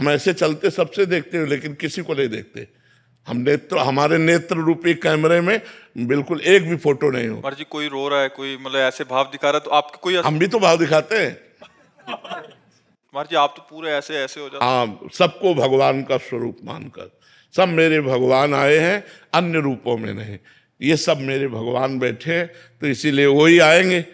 हम ऐसे चलते सबसे देखते हैं लेकिन किसी को नहीं देखते। हम नेत्र, हमारे नेत्र रूपी कैमरे में बिल्कुल एक भी फोटो नहीं हो। महाराज जी कोई रो रहा है, कोई मतलब ऐसे भाव दिखा रहा है तो आपके कोई हम भी तो भाव दिखाते हैं। महाराज जी आप तो पूरे ऐसे ऐसे हो जाते। हाँ, सबको भगवान का स्वरूप मानकर, सब मेरे भगवान आए हैं, अन्य रूपों में नहीं। ये सब मेरे भगवान बैठे हैं, तो इसीलिए वही आएंगे।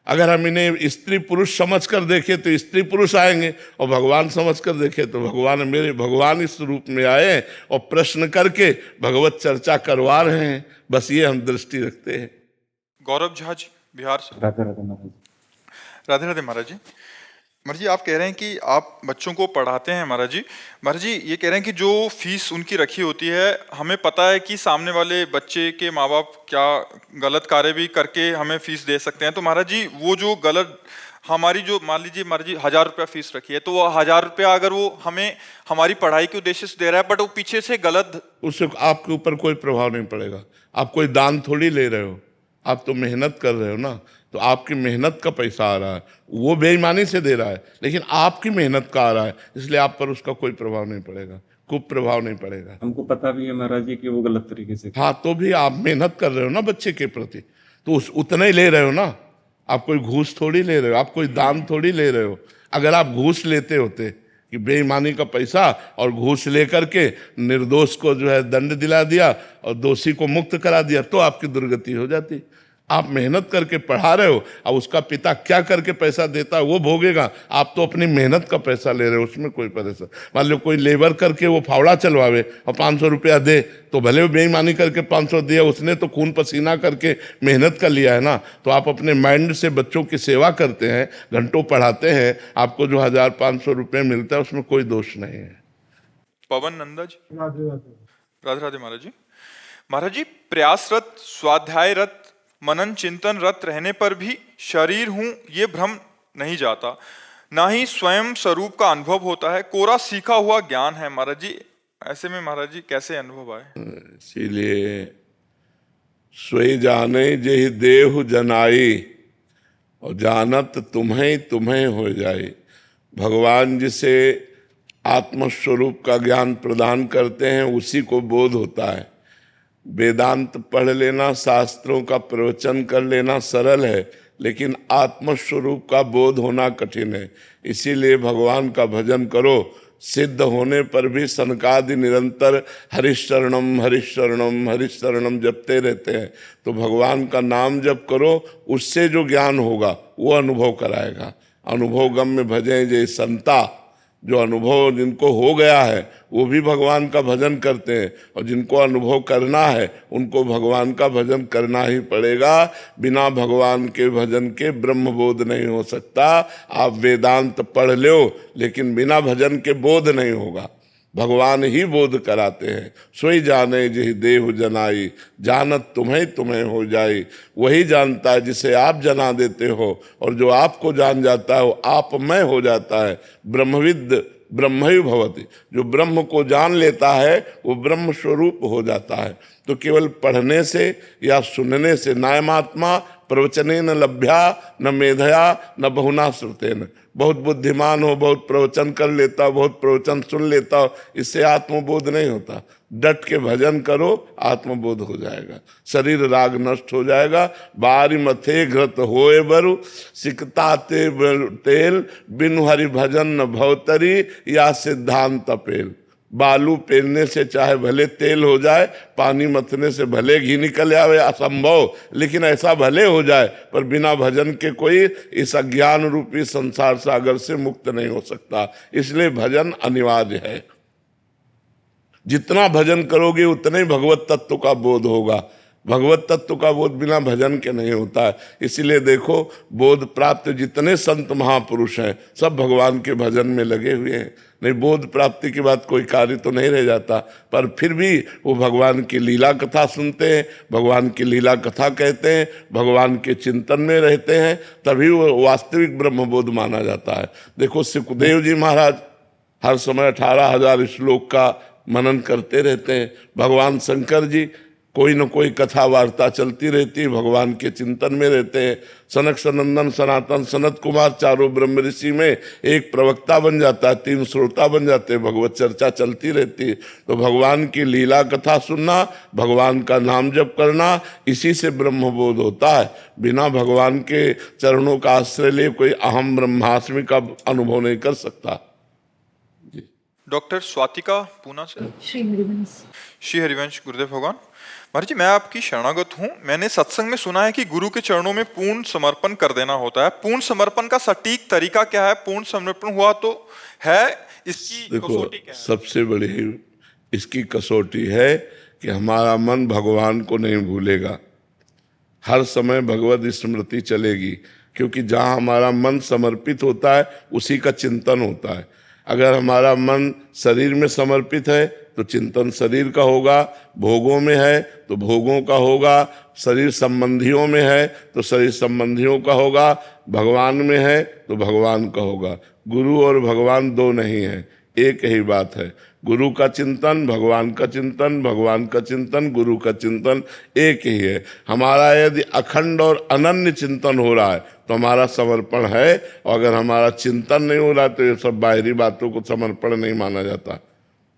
अगर हम इन्हें स्त्री पुरुष समझ कर देखें तो स्त्री पुरुष आएंगे, और भगवान समझ कर देखें तो भगवान, मेरे भगवान इस रूप में आए हैं और प्रश्न करके भगवत चर्चा करवा रहे हैं। बस ये हम दृष्टि रखते हैं। गौरव झा जी बिहार से। राधे राधे महाराज। राधे राधे महाराज जी। महाराज जी आप कह रहे हैं कि आप बच्चों को पढ़ाते हैं। महाराज जी ये कह रहे हैं कि जो फीस उनकी रखी होती है, हमें पता है कि सामने वाले बच्चे के माँ बाप क्या गलत कार्य भी करके हमें फीस दे सकते हैं, तो महाराज जी वो जो गलत हमारी जो मान लीजिए महाराज जी 1000 रुपया फीस रखी है, तो वो 1000 रुपया अगर वो हमें हमारी पढ़ाई के उद्देश्य से दे रहा है बट वो पीछे से गलत, उससे आपके ऊपर कोई प्रभाव नहीं पड़ेगा। आप कोई दान थोड़ी ले रहे हो, आप तो मेहनत कर रहे हो ना, तो आपकी मेहनत का पैसा आ रहा है। वो बेईमानी से दे रहा है लेकिन आपकी मेहनत का आ रहा है, इसलिए आप पर उसका कोई प्रभाव नहीं पड़ेगा, कुप्रभाव नहीं पड़ेगा। हमको पता भी है महाराज जी कि वो गलत तरीके से। हाँ, तो भी आप मेहनत कर रहे हो ना बच्चे के प्रति, तो उतना ही ले रहे हो ना। आप कोई घूस थोड़ी ले रहे हो, आप कोई दान थोड़ी ले रहे हो। अगर आप घूस लेते होते कि बेईमानी का पैसा और घूस लेकर के निर्दोष को जो है दंड दिला दिया और दोषी को मुक्त करा दिया, तो आपकी दुर्गति हो जाती। आप मेहनत करके पढ़ा रहे हो, अब उसका पिता क्या करके पैसा देता है वो भोगेगा। आप तो अपनी मेहनत का पैसा ले रहे हो, उसमें कोई परेशान। मान लो कोई लेबर करके वो फावड़ा चलवावे और 500 रुपया दे, तो भले वो बेईमानी करके 500 दिया, उसने तो खून पसीना करके मेहनत कर लिया है ना। तो आप अपने माइंड से बच्चों की सेवा करते हैं, घंटों पढ़ाते हैं, आपको जो 1500 रुपये मिलता है उसमें कोई दोष नहीं है। पवन नंदा जी। राधे राधे महाराज जी। महाराज जी प्रयासरत, स्वाध्यायरत, मनन चिंतन रत रहने पर भी शरीर हूं ये भ्रम नहीं जाता, ना ही स्वयं स्वरूप का अनुभव होता है, कोरा सीखा हुआ ज्ञान है। महाराज जी ऐसे में महाराज जी कैसे अनुभव आए? इसीलिए सोई जाने जेहि देहु जनाई और जानत तुम्हें तुम्हें हो जाए। भगवान जिसे आत्मस्वरूप का ज्ञान प्रदान करते हैं उसी को बोध होता है। वेदांत पढ़ लेना, शास्त्रों का प्रवचन कर लेना सरल है, लेकिन आत्मस्वरूप का बोध होना कठिन है। इसीलिए भगवान का भजन करो, सिद्ध होने पर भी सनकादि निरंतर हरिशरणम हरिशरणम हरिशरणम जपते रहते हैं। तो भगवान का नाम जप करो, उससे जो ज्ञान होगा वो अनुभव कराएगा। अनुभव गम्य भजें जय संता, जो अनुभव जिनको हो गया है वो भी भगवान का भजन करते हैं, और जिनको अनुभव करना है उनको भगवान का भजन करना ही पड़ेगा। बिना भगवान के भजन के ब्रह्म बोध नहीं हो सकता। आप वेदांत पढ़ लो लेकिन बिना भजन के बोध नहीं होगा। भगवान ही बोध कराते हैं। सोई जाने जिहि देहु जनाई, जानत तुम्हें तुम्हें हो जाए। वही जानता है जिसे आप जना देते हो, और जो आपको जान जाता है वो आप में हो जाता है। ब्रह्मविद ब्रह्मैव भवति, जो ब्रह्म को जान लेता है वो ब्रह्म स्वरूप हो जाता है। तो केवल पढ़ने से या सुनने से, नायमात्मा प्रवचने न लभ्या न मेधया न बहुना श्रुतेन। बहुत बुद्धिमान हो, बहुत प्रवचन कर लेता हो, बहुत प्रवचन सुन लेता हो, इससे आत्मबोध नहीं होता। डट के भजन करो, आत्मबोध हो जाएगा, शरीर राग नष्ट हो जाएगा। बारी मथे घृत होए बरु, सिकता तेल, बिनु हरि भजन न भवतरी, या सिद्धांत पेल। बालू पेलने से चाहे भले तेल हो जाए, पानी मथने से भले घी निकल आवे, असंभव, लेकिन ऐसा भले हो जाए, पर बिना भजन के कोई इस अज्ञान रूपी संसार सागर से मुक्त नहीं हो सकता। इसलिए भजन अनिवार्य है। जितना भजन करोगे उतना ही भगवत तत्व का बोध होगा। भगवत तत्व का बोध बिना भजन के नहीं होता है। इसीलिए देखो, बोध प्राप्त जितने संत महापुरुष हैं सब भगवान के भजन में लगे हुए हैं। नहीं, बोध प्राप्ति के बाद कोई कार्य तो नहीं रह जाता, पर फिर भी वो भगवान की लीला कथा सुनते हैं, भगवान की लीला कथा कहते हैं, भगवान के चिंतन में रहते हैं, तभी वो वास्तविक ब्रह्मबोध माना जाता है। देखो सुखदेव जी महाराज हर समय 18,000 श्लोक का मनन करते रहते हैं। भगवान शंकर जी कोई न कोई कथा वार्ता चलती रहती है, भगवान के चिंतन में रहते हैं। सनक सनंदन सनातन सनत कुमार चारों ब्रह्म ऋषि में एक प्रवक्ता बन जाता है, 3 श्रोता बन जाते हैं, भगवत चर्चा चलती रहती है। तो भगवान की लीला कथा सुनना, भगवान का नाम जप करना, इसी से ब्रह्मबोध होता है। बिना भगवान के चरणों का आश्रय लिए कोई अहम ब्रह्मास्मि का अनुभव नहीं कर सकता। डॉक्टर स्वातिका पूना से। श्री हरिवंश। श्री हरिवंश गुरुदेव भगवान। महाराज जी, मैं आपकी शरणागत हूँ। मैंने सत्संग में सुना है कि गुरु के चरणों में पूर्ण समर्पण कर देना होता है। पूर्ण समर्पण का सटीक तरीका क्या है? पूर्ण समर्पण हुआ तो है, इसकी देखो, कसौटी क्या है? सबसे बड़ी इसकी कसौटी है कि हमारा मन भगवान को नहीं भूलेगा। हर समय भगवत स्मृति चलेगी, क्योंकि जहाँ हमारा मन समर्पित होता है उसी का चिंतन होता है। अगर हमारा मन शरीर में समर्पित है तो चिंतन शरीर का होगा, भोगों में है तो भोगों का होगा, शरीर संबंधियों में है तो शरीर संबंधियों का होगा, भगवान में है तो भगवान का होगा। गुरु और भगवान दो नहीं है, एक ही बात है। गुरु का चिंतन, भगवान का चिंतन, भगवान का चिंतन, गुरु का चिंतन एक ही है। हमारा यदि अखंड और अनन्य चिंतन हो रहा है तो हमारा समर्पण है, और अगर हमारा चिंतन नहीं हो रहा तो ये सब बाहरी बातों को समर्पण नहीं माना जाता।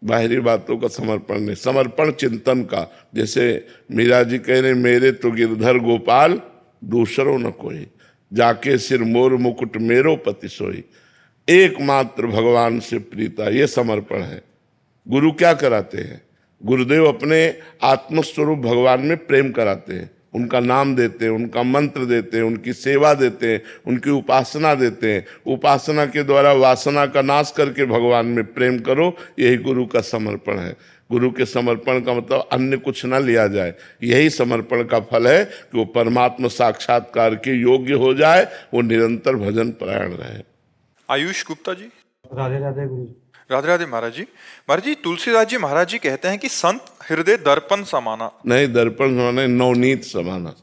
बाहरी बातों का समर्पण नहीं, समर्पण चिंतन का। जैसे मीरा जी कह रहे, मेरे तो गिरधर गोपाल दूसरों न कोई, जाके सिर मोर मुकुट मेरो पति सोई, एकमात्र भगवान से प्रीता, ये समर्पण है। गुरु क्या कराते हैं? गुरुदेव अपने आत्मस्वरूप भगवान में प्रेम कराते हैं, उनका नाम देते हैं, उनका मंत्र देते हैं, उनकी सेवा देते हैं, उनकी उपासना देते हैं। उपासना के द्वारा वासना का नाश करके भगवान में प्रेम करो, यही गुरु का समर्पण है। गुरु के समर्पण का मतलब अन्य कुछ ना लिया जाए, यही समर्पण का फल है कि वो परमात्मा साक्षात्कार के योग्य हो जाए, वो निरंतर भजन परायण रहे। आयुष गुप्ता जी। राधे राधे गुरु जी। राधे राधे महाराज जी। महाराज जी, तुलसीदास जी महाराज जी कहते हैं कि संत हृदय दर्पण समाना। नहीं, दर्पण समाना, नवनीत समाना।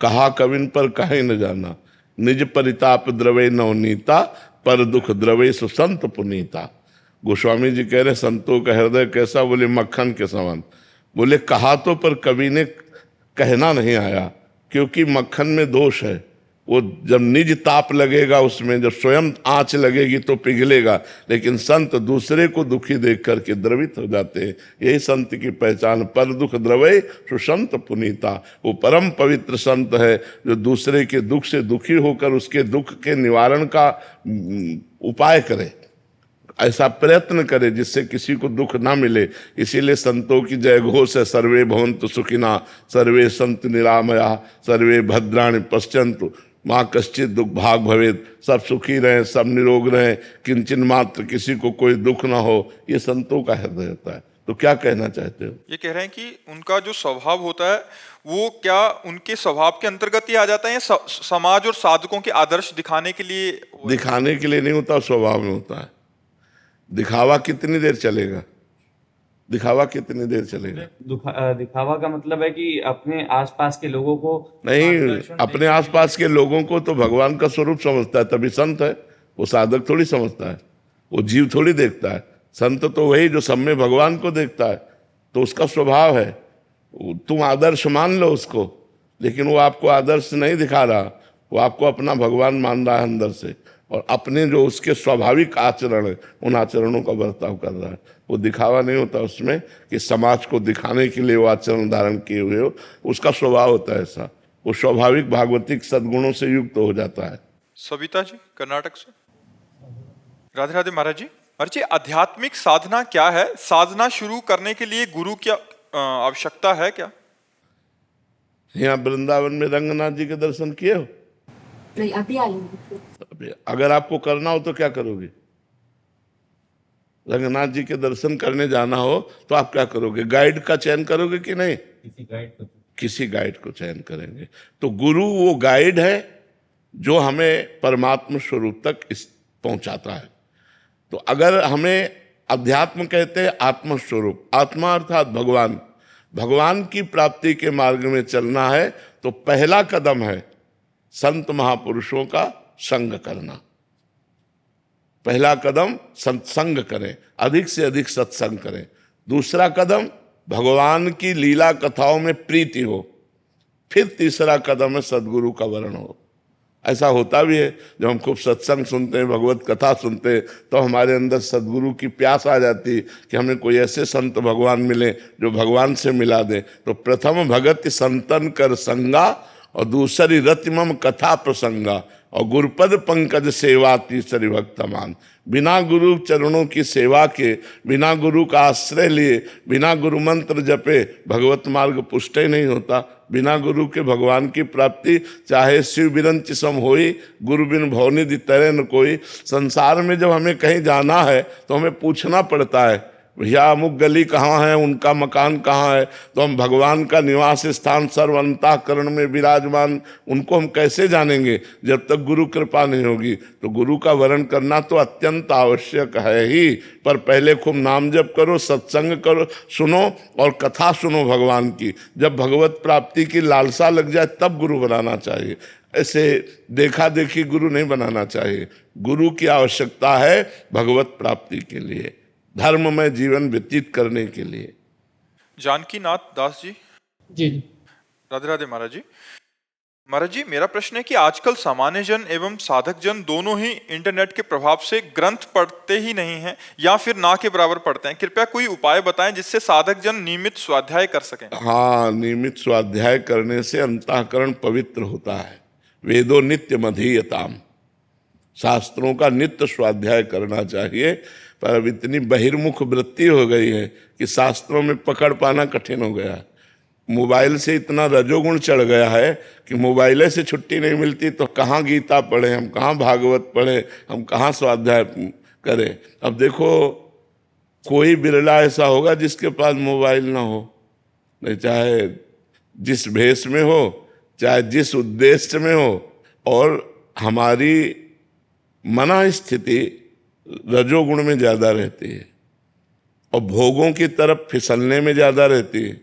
कहा कविन पर कहे न जाना, निज परिताप द्रवे नवनीता, पर दुख द्रवे सुसंत पुनीता। गोस्वामी जी कह रहे संतों का हृदय कैसा? बोले मक्खन के समान। बोले कहा तो पर कवि ने कहना नहीं आया, क्योंकि मक्खन में दोष है। वो जब निज ताप लगेगा उसमें, जब स्वयं आंच लगेगी तो पिघलेगा, लेकिन संत दूसरे को दुखी देख करके द्रवित हो जाते हैं। यही संत की पहचान, पर दुख द्रवै सुसंत पुनीता। वो परम पवित्र संत है जो दूसरे के दुख से दुखी होकर उसके दुख के निवारण का उपाय करे, ऐसा प्रयत्न करे जिससे किसी को दुख ना मिले। इसीलिए संतों की जय घोष है, सर्वे भवन्तु सुखिना, सर्वे सन्तु निरामया, सर्वे भद्राणि पश्यन्तु माँ कश्चित दुख भाग भवेद। सब सुखी रहें, सब निरोग रहें, किंचन मात्र किसी को कोई दुख ना हो, ये संतों का हृदय होता है। तो क्या कहना चाहते हो? ये कह रहे हैं कि उनका जो स्वभाव होता है वो क्या उनके स्वभाव के अंतर्गत ही आ जाता है, समाज और साधकों के आदर्श दिखाने के लिए? दिखाने के लिए नहीं होता, स्वभाव में होता है। दिखावा कितनी देर चलेगा? दिखावा कितनी देर चलेगा? दिखावा का मतलब है कि अपने आसपास के लोगों को नहीं, अपने आसपास के लोगों को तो भगवान का स्वरूप समझता है, तभी संत है। वो साधक थोड़ी समझता है, वो जीव थोड़ी देखता है। संत तो वही जो सब में भगवान को देखता है, तो उसका स्वभाव है। तुम आदर्श मान लो उसको, लेकिन वो आपको आदर्श नहीं दिखा रहा, वो आपको अपना भगवान मान रहा है अंदर से, और अपने जो उसके स्वाभाविक आचरण है उन आचरणों का बर्ताव कर रहा है। वो दिखावा नहीं होता उसमें कि समाज को दिखाने के लिए वो आचरण धारण किए हुए हो, उसका स्वभाव होता है ऐसा। वो स्वाभाविक भागवतिक सद्गुणों से युक्त हो जाता है। सविता जी कर्नाटक से। राधे राधे महाराज जी। महाराज जी, आध्यात्मिक साधना क्या है? साधना शुरू करने के लिए गुरु की आवश्यकता है क्या? यहाँ वृंदावन में रंगनाथ जी के दर्शन किए हो? नहीं, अभी आई हूँ। अगर आपको करना हो तो क्या करोगे? रंगनाथ जी के दर्शन करने जाना हो तो आप क्या करोगे? गाइड का चयन करोगे कि नहीं? किसी गाइड को चयन करेंगे। तो गुरु वो गाइड है जो हमें परमात्मा स्वरूप तक पहुंचाता है। तो अगर हमें अध्यात्म कहते हैं आत्मस्वरूप, आत्मा अर्थात भगवान, भगवान की प्राप्ति के मार्ग में चलना है तो पहला कदम है संत महापुरुषों का संग करना। पहला कदम सत्संग करें, अधिक से अधिक सत्संग करें। दूसरा कदम भगवान की लीला कथाओं में प्रीति हो, फिर तीसरा कदम है सदगुरु का वरण हो। ऐसा होता भी है, जब हम खूब सत्संग सुनते हैं, भगवत कथा सुनते हैं, तो हमारे अंदर सदगुरु की प्यास आ जाती है कि हमें कोई ऐसे संत भगवान मिले जो भगवान से मिला दे। तो प्रथम भगत संतन कर संगा, और दूसरी रतिमम कथा प्रसंगा, और गुरुपद पंकज सेवा तीसरी भक्तमान। बिना गुरु चरणों की सेवा के, बिना गुरु का आश्रय लिए, बिना गुरु मंत्र जपे भगवत मार्ग पुष्ट ही नहीं होता। बिना गुरु के भगवान की प्राप्ति चाहे शिव बिरंच सम होई, गुरु बिन भवनिधि तरे न कोई। संसार में जब हमें कहीं जाना है तो हमें पूछना पड़ता है, भैया अमुक गली कहाँ है, उनका मकान कहाँ है, तो हम भगवान का निवास स्थान सर्व अंतःकरण में विराजमान, उनको हम कैसे जानेंगे जब तक गुरु कृपा नहीं होगी। तो गुरु का वरण करना तो अत्यंत आवश्यक है ही, पर पहले खूब नाम जप करो, सत्संग करो, सुनो और कथा सुनो भगवान की। जब भगवत प्राप्ति की लालसा लग जाए तब गुरु बनाना चाहिए, ऐसे देखा देखी गुरु नहीं बनाना चाहिए। गुरु की आवश्यकता है भगवत प्राप्ति के लिए, धर्म में जीवन व्यतीत करने के लिए। जानकी नाथ दास जी। जी राधे राधे महाराज जी। महाराज जी, मेरा प्रश्न है कि आजकल सामान्य जन एवं साधक जन दोनों ही इंटरनेट के प्रभाव से ग्रंथ पढ़ते ही नहीं हैं या फिर ना के बराबर पढ़ते हैं। कृपया कोई उपाय बताएं जिससे साधक जन नियमित स्वाध्याय कर सकें। हाँ, नियमित स्वाध्याय करने से अंतःकरण पवित्र होता है। वेदो नित्य मधीयताम, शास्त्रों का नित्य स्वाध्याय करना चाहिए। पर अब इतनी बहिर्मुख वृत्ति हो गई है कि शास्त्रों में पकड़ पाना कठिन हो गया है। मोबाइल से इतना रजोगुण चढ़ गया है कि मोबाइल से छुट्टी नहीं मिलती, तो कहाँ गीता पढ़े हम, कहाँ भागवत पढ़े हम, कहाँ स्वाध्याय करें। अब देखो, कोई बिरला ऐसा होगा जिसके पास मोबाइल ना हो, नहीं चाहे जिस भेष में हो, चाहे जिस उद्देश्य में हो। और हमारी मना स्थिति रजोगुण में ज़्यादा रहती है और भोगों की तरफ फिसलने में ज़्यादा रहती है।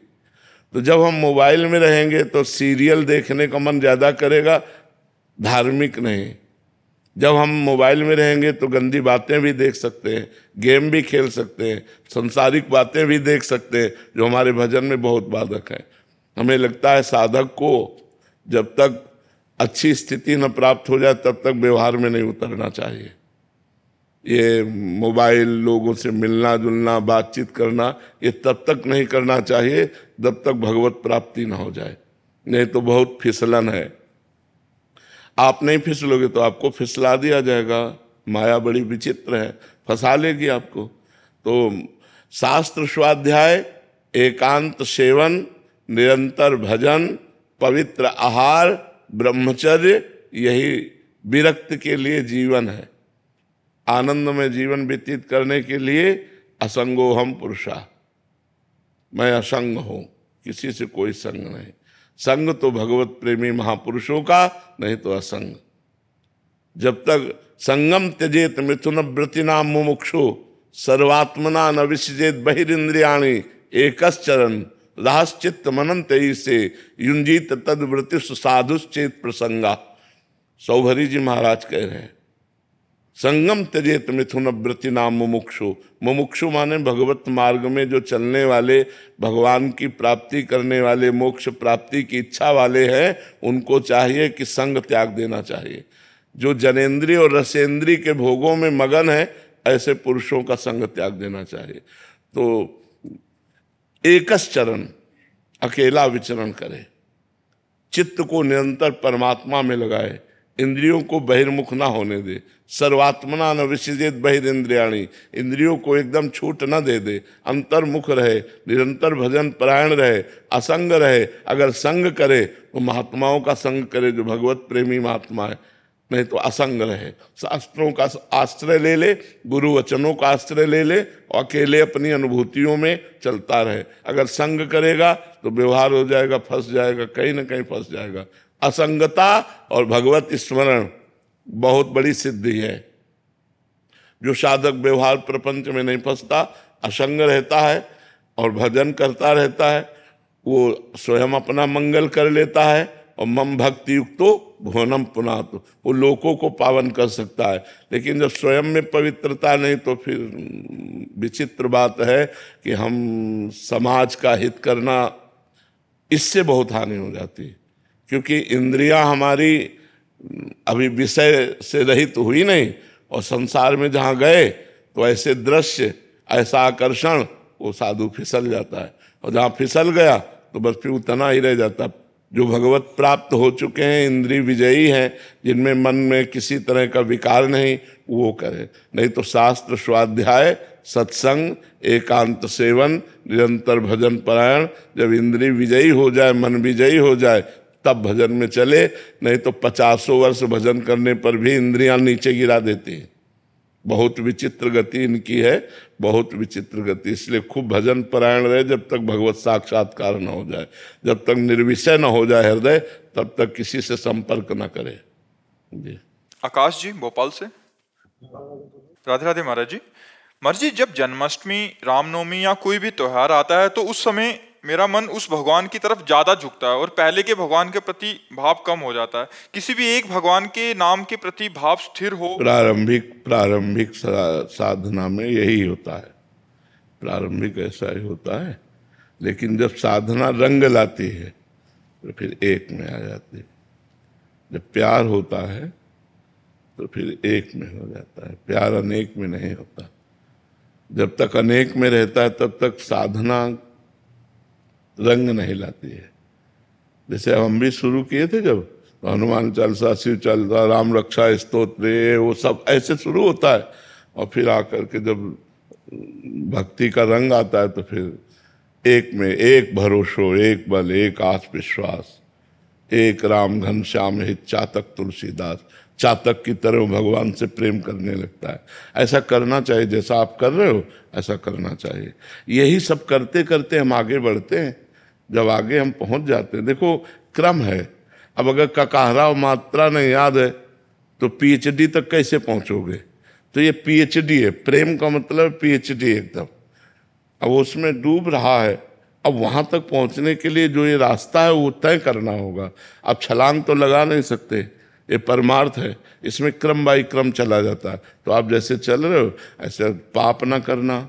तो जब हम मोबाइल में रहेंगे तो सीरियल देखने का मन ज़्यादा करेगा, धार्मिक नहीं। जब हम मोबाइल में रहेंगे तो गंदी बातें भी देख सकते हैं, गेम भी खेल सकते हैं, संसारिक बातें भी देख सकते हैं, जो हमारे भजन में बहुत बाधक है। हमें लगता है साधक को जब तक अच्छी स्थिति न प्राप्त हो जाए तब तक व्यवहार में नहीं उतरना चाहिए। ये मोबाइल, लोगों से मिलना जुलना, बातचीत करना, ये तब तक नहीं करना चाहिए जब तक भगवत प्राप्ति ना हो जाए, नहीं तो बहुत फिसलन है। आप नहीं फिसलोगे तो आपको फिसला दिया जाएगा। माया बड़ी विचित्र है, फंसा लेगी आपको। तो शास्त्र स्वाध्याय, एकांत सेवन, निरंतर भजन, पवित्र आहार, ब्रह्मचर्य, यही विरक्त के लिए जीवन है। आनंद में जीवन व्यतीत करने के लिए असंगो हम पुरुषा, मैं असंग हूं, किसी से कोई संग नहीं। संग तो भगवत प्रेमी महापुरुषों का, नहीं तो असंग। जब तक संगम त्यजेत मिथुन व्रतिनाम मुमुक्षु, सर्वात्मना न विसजेत बहिरिंद्रियाणि, एकश्चरण रहश्चित्त मनंत से युंजीत तद व्रति साधुश्चेत प्रसंगा। सौभरी जी महाराज कह रहे हैं, संगम त्यजेत मिथुन व्रति नाम मुमुक्षु। मुमुक्षु माने भगवत मार्ग में जो चलने वाले, भगवान की प्राप्ति करने वाले, मोक्ष प्राप्ति की इच्छा वाले हैं, उनको चाहिए कि संग त्याग देना चाहिए। जो जनेन्द्रीय और रसेंद्रीय के भोगों में मगन है, ऐसे पुरुषों का संग त्याग देना चाहिए। तो एकश्चरण, अकेला विचरण करे, चित्त को निरंतर परमात्मा में लगाए, इंद्रियों को बहिर्मुख ना होने दे। सर्वात्मना न विसजेत बहिरिंद्रियाणि, इंद्रियों को एकदम छूट न दे दे, अंतर्मुख रहे, निरंतर भजन परायण रहे, असंग रहे। अगर संग करे तो महात्माओं का संग करे, जो भगवत प्रेमी महात्मा है, नहीं तो असंग रहे। शास्त्रों का आश्रय ले ले, गुरु वचनों का आश्रय ले ले, और अकेले अपनी अनुभूतियों में चलता रहे। अगर संग करेगा तो व्यवहार हो जाएगा, फंस जाएगा, कहीं ना कहीं फंस जाएगा। असंगता और भगवत स्मरण बहुत बड़ी सिद्धि है। जो साधक व्यवहार प्रपंच में नहीं फंसता, असंग रहता है और भजन करता रहता है, वो स्वयं अपना मंगल कर लेता है और मम भक्ति युक्तो भुवनम पुनातु, वो लोगों को पावन कर सकता है। लेकिन जब स्वयं में पवित्रता नहीं तो फिर विचित्र बात है कि हम समाज का हित करना, इससे बहुत हानि हो जाती है। क्योंकि इंद्रियां हमारी अभी विषय से रहित हुई नहीं, और संसार में जहाँ गए तो ऐसे दृश्य, ऐसा आकर्षण, वो साधु फिसल जाता है। और जहाँ फिसल गया तो बस फिर उतना ही रह जाता। जो भगवत प्राप्त हो चुके हैं, इंद्रिय विजयी हैं, जिनमें मन में किसी तरह का विकार नहीं, वो करें। नहीं तो शास्त्र स्वाध्याय, सत्संग, एकांत सेवन, निरंतर भजन परायण, जब इंद्रिय विजयी हो जाए, मन विजयी हो जाए, तब भजन में चले। नहीं तो 50 वर्ष भजन करने पर भी इंद्रियां नीचे गिरा देती हैं। बहुत विचित्र गति इनकी है, बहुत विचित्र गति। इसलिए खूब भजन परायण रहे जब तक भगवत साक्षात्कार न हो जाए। जब तक निर्विषय न हो जाए हृदय, तब तक किसी से संपर्क न करे। जी। आकाश जी भोपाल से। राधे राधे महाराज जी। महाराज जी, जब जन्माष्टमी, रामनवमी या कोई भी त्योहार आता है तो उस समय मेरा मन उस भगवान की तरफ ज्यादा झुकता है और पहले के भगवान के प्रति भाव कम हो जाता है। किसी भी एक भगवान के नाम के प्रति भाव स्थिर हो। प्रारंभिक साधना में यही होता है, प्रारंभिक ऐसा ही होता है। लेकिन जब साधना रंग लाती है तो फिर एक में आ जाती है। जब प्यार होता है तो फिर एक में हो जाता है, प्यार अनेक में नहीं होता। जब तक अनेक में रहता है तब तक साधना रंग नहीं लाती है। जैसे हम भी शुरू किए थे, जब तो हनुमान चालीसा, शिव चालीसा, राम रक्षा स्तोत्र, वो सब ऐसे शुरू होता है। और फिर आकर के जब भक्ति का रंग आता है तो फिर एक में एक भरोसो, एक बल, एक आस विश्वास, एक राम घनश्याम हित चातक तुलसीदास, चातक की तरह भगवान से प्रेम करने लगता है। ऐसा करना चाहिए, जैसा आप कर रहे हो ऐसा करना चाहिए। यही सब करते करते हम आगे बढ़ते हैं। जब आगे हम पहुंच जाते हैं, देखो क्रम है। अब अगर ककाहरा और मात्रा नहीं याद है तो पीएचडी तक कैसे पहुंचोगे? तो ये पीएचडी है, प्रेम का मतलब पीएचडी एकदम। अब उसमें डूब रहा है। अब वहां तक पहुंचने के लिए जो ये रास्ता है वो तय करना होगा। अब छलांग तो लगा नहीं सकते, ये परमार्थ है, इसमें क्रम बाई क्रम चला जाता है। तो आप जैसे चल रहे हो ऐसे पाप ना करना,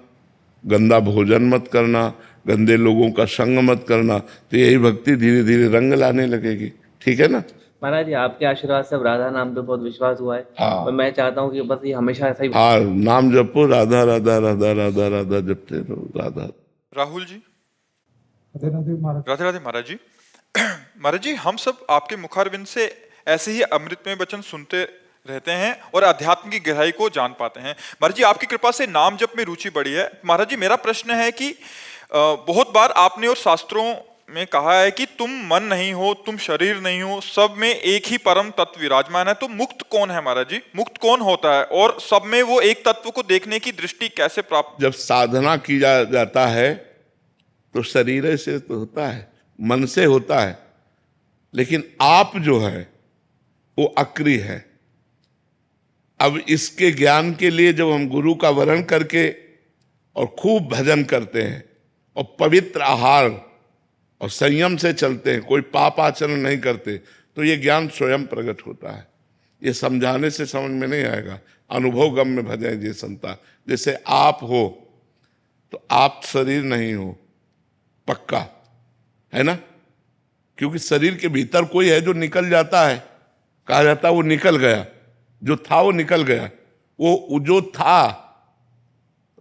गंदा भोजन मत करना, गंदे लोगों का संग मत करना, तो यही भक्ति धीरे धीरे रंग लाने लगेगी। ठीक है ना महाराज जी? आपके आशीर्वाद से अब राधा नाम पे बहुत विश्वास हुआ है। हाँ। और मैं चाहता हूँ कि बस ये हमेशा ऐसा ही। हाँ, नाम जपो, राधा राधा राधा राधा राधा जपते रहो, राधा। राहुल जी। राधे राधे महाराज। राधे राधे महाराज जी। महाराज जी, हम सब आपके मुखारविंद से ऐसे ही अमृतमय वचन सुनते रहते हैं और अध्यात्म की गहराई को जान पाते हैं। महाराज जी, आपकी कृपा से नाम जप में रुचि बढ़ी है। महाराज जी, मेरा प्रश्न है कि बहुत बार आपने और शास्त्रों में कहा है कि तुम मन नहीं हो, तुम शरीर नहीं हो, सब में एक ही परम तत्व विराजमान है। तो मुक्त कौन है महाराज जी? मुक्त कौन होता है और सब में वो एक तत्व को देखने की दृष्टि कैसे प्राप्त? जब साधना की जाता है तो शरीर से तो होता है, मन से होता है, लेकिन आप जो है वो अक्रिय है। अब इसके ज्ञान के लिए जब हम गुरु का वरण करके और खूब भजन करते हैं और पवित्र आहार और संयम से चलते हैं, कोई पाप आचरण नहीं करते, तो ये ज्ञान स्वयं प्रकट होता है। ये समझाने से समझ में नहीं आएगा। अनुभव गम में भजे जे संता। जैसे आप हो तो आप शरीर नहीं हो, पक्का है ना? क्योंकि शरीर के भीतर कोई है जो निकल जाता है, कहा जाता है वो निकल गया, जो था वो निकल गया। वो जो था,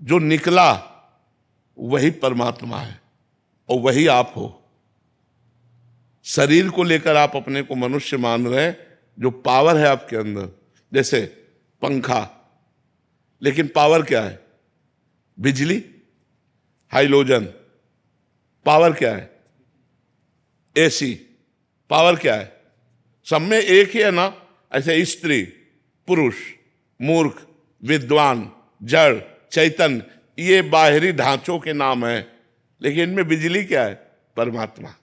जो निकला, वही परमात्मा है और वही आप हो। शरीर को लेकर आप अपने को मनुष्य मान रहे हैं, जो पावर है आपके अंदर, जैसे पंखा, लेकिन पावर क्या है? बिजली, हाइलोजन, पावर क्या है? एसी, पावर क्या है? सब में एक ही है ना। ऐसे स्त्री, पुरुष, मूर्ख, विद्वान, जड़, चैतन्य, ये बाहरी ढांचों के नाम है, लेकिन इनमें बिजली क्या है? परमात्मा,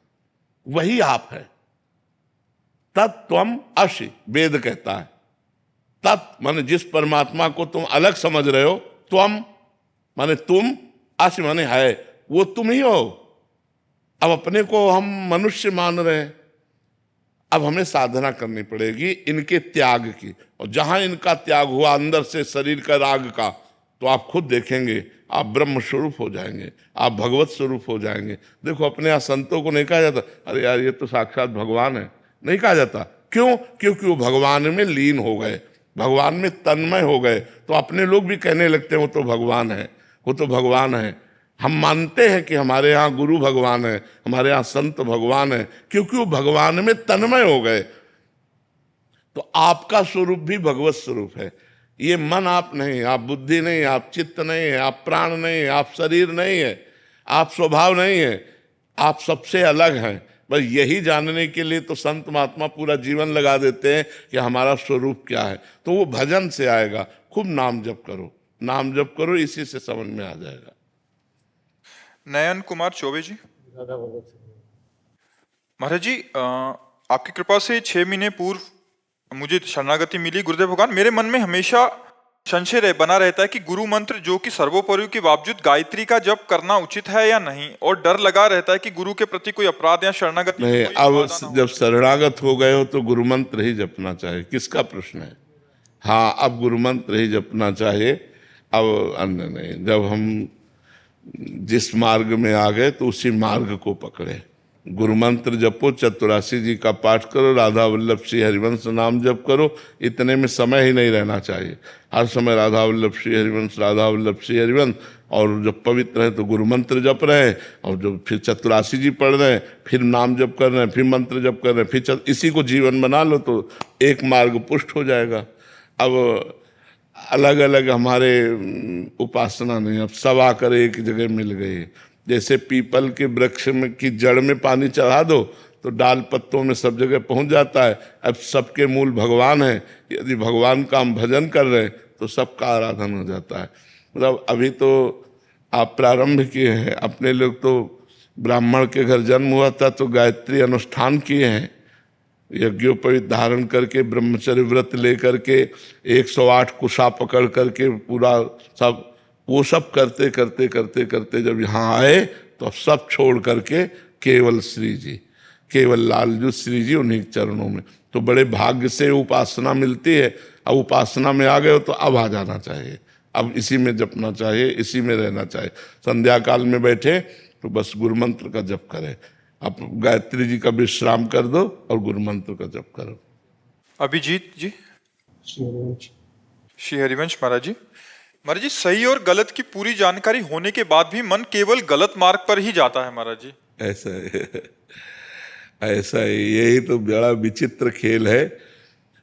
वही आप है। तत्त्वम असि, वेद कहता है। तत् माने जिस परमात्मा को तुम अलग समझ रहे हो, त्वम माने तुम, असि माने है, वो तुम ही हो। अब अपने को हम मनुष्य मान रहे हैं। अब हमें साधना करनी पड़ेगी इनके त्याग की, और जहां इनका त्याग हुआ अंदर से शरीर का राग का, तो आप खुद देखेंगे आप ब्रह्म स्वरूप हो जाएंगे, आप भगवत स्वरूप हो जाएंगे। देखो अपने यहाँ संतों को नहीं कहा जाता अरे यार ये तो साक्षात भगवान है, नहीं कहा जाता। क्यों? क्योंकि वो भगवान में लीन हो गए, भगवान में तन्मय हो गए। तो अपने लोग भी कहने लगते हैं वो तो भगवान है, वो तो भगवान है। हम मानते हैं कि हमारे यहाँ गुरु भगवान है, हमारे यहाँ संत भगवान है, क्योंकि वो भगवान में तन्मय हो गए। तो आपका स्वरूप भी भगवत स्वरूप है। ये मन आप नहीं, आप बुद्धि नहीं, आप चित्त नहीं है, आप प्राण नहीं है, आप शरीर नहीं है, आप स्वभाव नहीं है, आप सबसे अलग हैं। बस यही जानने के लिए तो संत महात्मा पूरा जीवन लगा देते हैं कि हमारा स्वरूप क्या है। तो वो भजन से आएगा। खूब नाम जप करो, नाम जप करो, इसी से समझ में आ जाएगा। नयन कुमार चौबे जी। महाराज जी, आपकी कृपा से 6 महीने पूर्व मुझे शरणागति मिली। गुरुदेव भगवान, मेरे मन में हमेशा संशय बना रहता है कि गुरु मंत्र जो कि सर्वोपरि के बावजूद गायत्री का जप करना उचित है या नहीं, और डर लगा रहता है कि गुरु के प्रति कोई अपराध या शरणागति नहीं। अब जब शरणागत हो गए हो तो गुरु मंत्र ही जपना चाहिए, किसका प्रश्न है। हाँ, अब गुरु मंत्र ही जपना चाहिए, अब अन्य नहीं। जब हम जिस मार्ग में आ गए तो उसी मार्ग को पकड़े। गुरु मंत्र जपो, चतुरासी जी का पाठ करो, राधा वल्लभ श्री हरिवंश नाम जप करो। इतने में समय ही नहीं रहना चाहिए, हर समय राधा वल्लभ श्री हरिवंश, राधा वल्लभ श्री हरिवंश। और जब पवित्र है तो गुरु मंत्र जप रहे हैं, और जो फिर चतुरासी जी पढ़ रहे हैं, फिर नाम जप कर रहे हैं, फिर मंत्र जप कर रहे हैं, फिर इसी को जीवन बना लो तो एक मार्ग पुष्ट हो जाएगा। अब अलग अलग हमारे उपासना नहीं, अब सब आकर एक जगह मिल गई। जैसे पीपल के वृक्ष में की जड़ में पानी चढ़ा दो तो डाल पत्तों में सब जगह पहुंच जाता है। अब सबके मूल भगवान है, यदि भगवान का हम भजन कर रहे हैं तो सबका आराधन हो जाता है। मतलब अभी तो आप प्रारंभ किए हैं, अपने लोग तो ब्राह्मण के घर जन्म हुआ था तो गायत्री अनुष्ठान किए हैं, यज्ञोपवीत धारण करके, ब्रह्मचर्य व्रत लेकर के, 108 कुशा पकड़ करके पूरा सब, वो सब करते करते करते करते जब यहाँ आए तो अब सब छोड़ करके केवल श्री जी, केवल लालजू श्री जी, उन्हीं चरणों में। तो बड़े भाग्य से उपासना मिलती है। अब उपासना में आ गए हो तो अब आ जाना चाहिए, अब इसी में जपना चाहिए, इसी में रहना चाहिए। संध्या काल में बैठे तो बस गुरु मंत्र का जप करें, आप गायत्री जी का विश्राम कर दो और गुरु मंत्र का जप करो। अभिजीत जी। हरिवंश। श्री हरिवंश महाराज जी। महाराज जी, सही और गलत की पूरी जानकारी होने के बाद भी मन केवल गलत मार्ग पर ही जाता है महाराज जी। ऐसा है, ऐसा है, यही तो बड़ा विचित्र खेल है।